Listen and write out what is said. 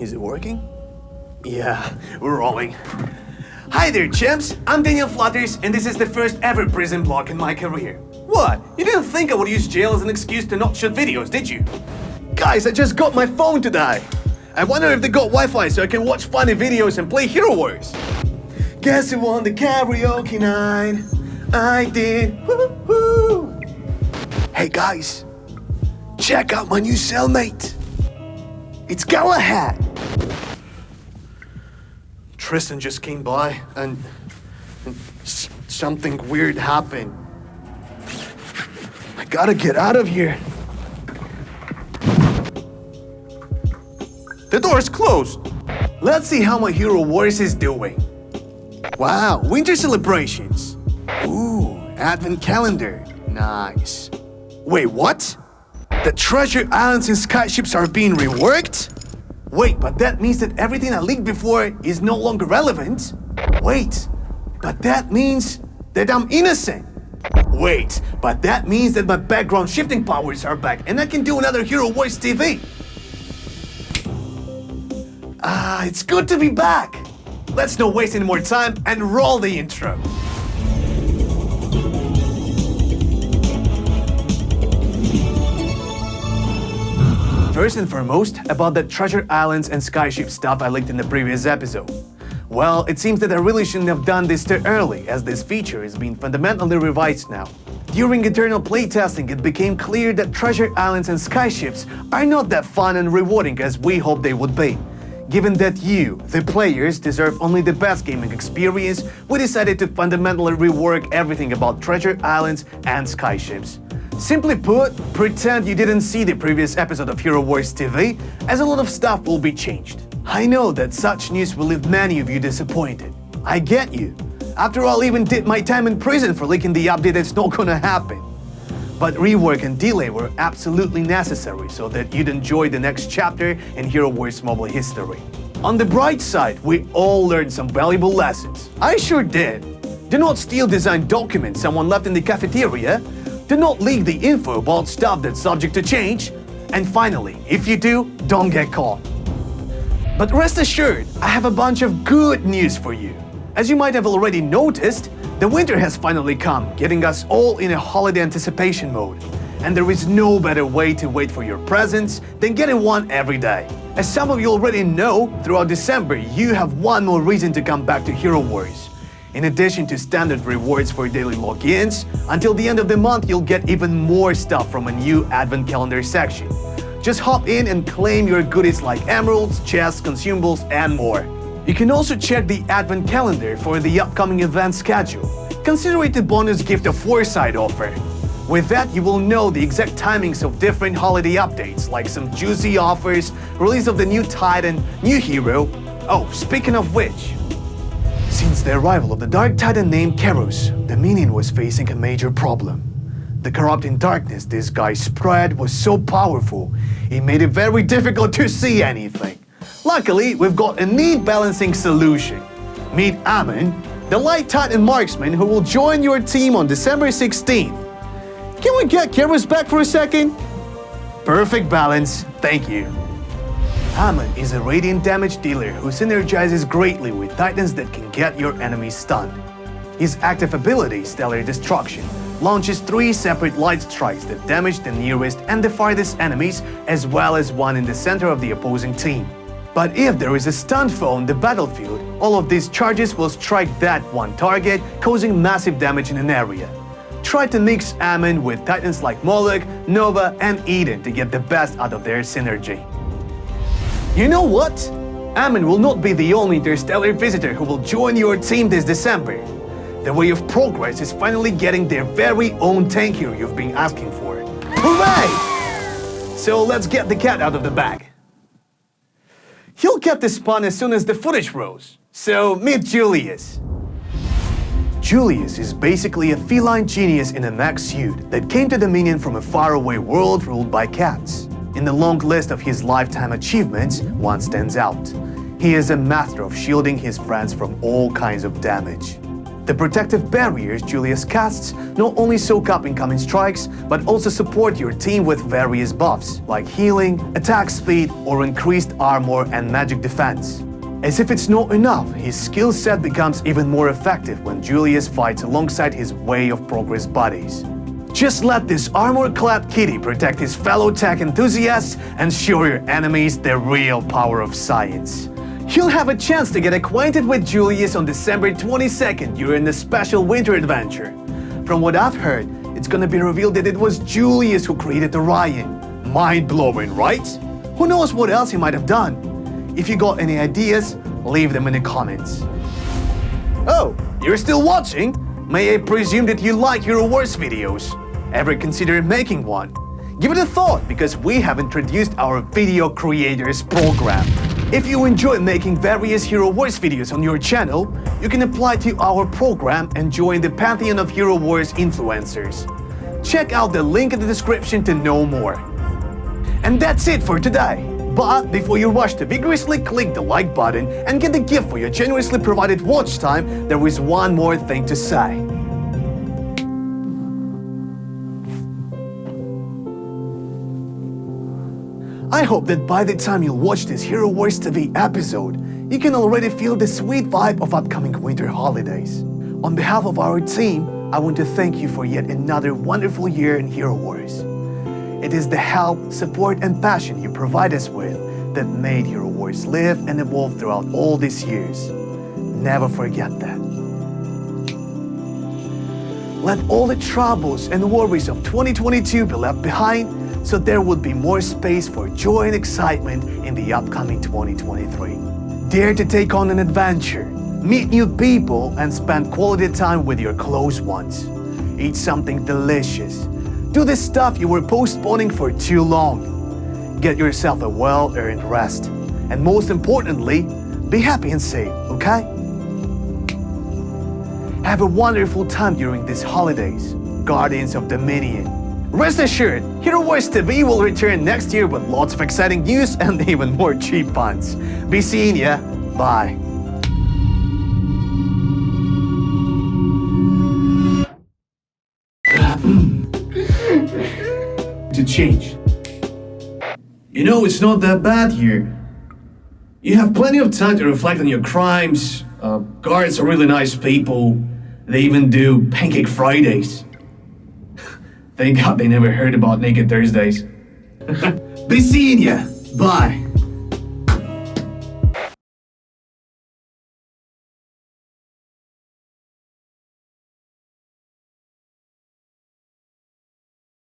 Is it working? Yeah, we're rolling. Hi there, champs! I'm Daniel Flutters, and this is the first ever prison vlog in my career. What? You didn't think I would use jail as an excuse to not shoot videos, did you? Guys, I just got my phone today. I wonder if they got Wi-Fi so I can watch funny videos and play Hero Wars. Guess who won the karaoke night? I did. Woo-hoo. Hey guys, check out my new cellmate. It's Galahad. Tristan just came by and something weird happened. I gotta get out of here. The door's closed. Let's see how my Hero Wars is doing. Wow, winter celebrations. Ooh, advent calendar. Nice. Wait, what? The treasure islands and skyships are being reworked? Wait, but that means that everything I leaked before is no longer relevant? Wait, but that means that I'm innocent. Wait, but that means that my background shifting powers are back and I can do another Hero Wars TV. It's good to be back. Let's not waste any more time and roll the intro. First and foremost, about the treasure islands and skyship stuff I leaked in the previous episode. Well, it seems that I really shouldn't have done this too early, as this feature is being fundamentally revised now. During internal playtesting, it became clear that treasure islands and skyships are not that fun and rewarding as we hoped they would be. Given that you, the players, deserve only the best gaming experience, we decided to fundamentally rework everything about treasure islands and skyships. Simply put, pretend you didn't see the previous episode of Hero Wars TV, as a lot of stuff will be changed. I know that such news will leave many of you disappointed. I get you. After all, I even did my time in prison for leaking the update that's not gonna happen. But rework and delay were absolutely necessary so that you'd enjoy the next chapter in Hero Wars mobile history. On the bright side, we all learned some valuable lessons. I sure did. Do not steal design documents someone left in the cafeteria. Do not leak the info about stuff that's subject to change. And finally, if you do, don't get caught. But rest assured, I have a bunch of good news for you. As you might have already noticed, the winter has finally come, getting us all in a holiday anticipation mode. And there is no better way to wait for your presents than getting one every day. As some of you already know, throughout December, you have one more reason to come back to Hero Wars. In addition to standard rewards for daily logins, until the end of the month you'll get even more stuff from a new advent calendar section. Just hop in and claim your goodies like emeralds, chests, consumables, and more. You can also check the advent calendar for the upcoming event schedule. Consider it a bonus gift of foresight offer. With that, you will know the exact timings of different holiday updates, like some juicy offers, release of the new Titan, new hero. Oh, speaking of which, since the arrival of the Dark Titan named Keros, the Minion was facing a major problem. The corrupting darkness this guy spread was so powerful, it made it very difficult to see anything. Luckily, we've got a neat balancing solution. Meet AMON, the Light Titan marksman who will join your team on December 16th. Can we get Keros back for a second? Perfect balance, thank you. AMON is a radiant damage dealer who synergizes greatly with titans that can get your enemies stunned. His active ability, Stellar Destruction, launches 3 separate light strikes that damage the nearest and the farthest enemies, as well as one in the center of the opposing team. But if there is a stunned foe on the battlefield, all of these charges will strike that one target, causing massive damage in an area. Try to mix AMON with titans like Moloch, Nova, and Eden to get the best out of their synergy. You know what? AMON will not be the only interstellar visitor who will join your team this December. The Way of Progress is finally getting their very own tank hero you've been asking for. Hooray! So let's get the cat out of the bag. He'll get the spawn as soon as the footage rolls. So meet Julius. Julius is basically a feline genius in a mech suit that came to Dominion from a faraway world ruled by cats. In the long list of his lifetime achievements, one stands out. He is a master of shielding his friends from all kinds of damage. The protective barriers Julius casts not only soak up incoming strikes, but also support your team with various buffs, like healing, attack speed, or increased armor and magic defense. As if it's not enough, his skill set becomes even more effective when Julius fights alongside his Way of Progress buddies. Just let this armor-clad kitty protect his fellow tech enthusiasts and show your enemies the real power of science. You'll have a chance to get acquainted with Julius on December 22nd during the special winter adventure. From what I've heard, it's gonna be revealed that it was Julius who created Orion. Mind-blowing, right? Who knows what else he might have done? If you got any ideas, leave them in the comments. Oh, you're still watching? May I presume that you like Hero Wars videos? Ever considered making one? Give it a thought because we have introduced our Video Creators Program. If you enjoy making various Hero Wars videos on your channel, you can apply to our program and join the pantheon of Hero Wars influencers. Check out the link in the description to know more. And that's it for today. But before you rush to vigorously click the like button and get the gift for your generously provided watch time, there is one more thing to say. I hope that by the time you watch this Hero Wars TV episode, you can already feel the sweet vibe of upcoming winter holidays. On behalf of our team, I want to thank you for yet another wonderful year in Hero Wars. It is the help, support, and passion you provide us with that made Hero Wars live and evolve throughout all these years. Never forget that. Let all the troubles and worries of 2022 be left behind, so there would be more space for joy and excitement in the upcoming 2023. Dare to take on an adventure, meet new people, and spend quality time with your close ones. Eat something delicious. Do the stuff you were postponing for too long. Get yourself a well-earned rest. And most importantly, be happy and safe, okay? Have a wonderful time during these holidays, Guardians of Dominion. Rest assured, Hero Wars TV will return next year with lots of exciting news and even more cheap puns. Be seeing ya. Bye. To change. You know, it's not that bad here. You have plenty of time to reflect on your crimes. Guards are really nice people. They even do Pancake Fridays. Thank God they never heard about Naked Thursdays. Be seeing ya. Bye.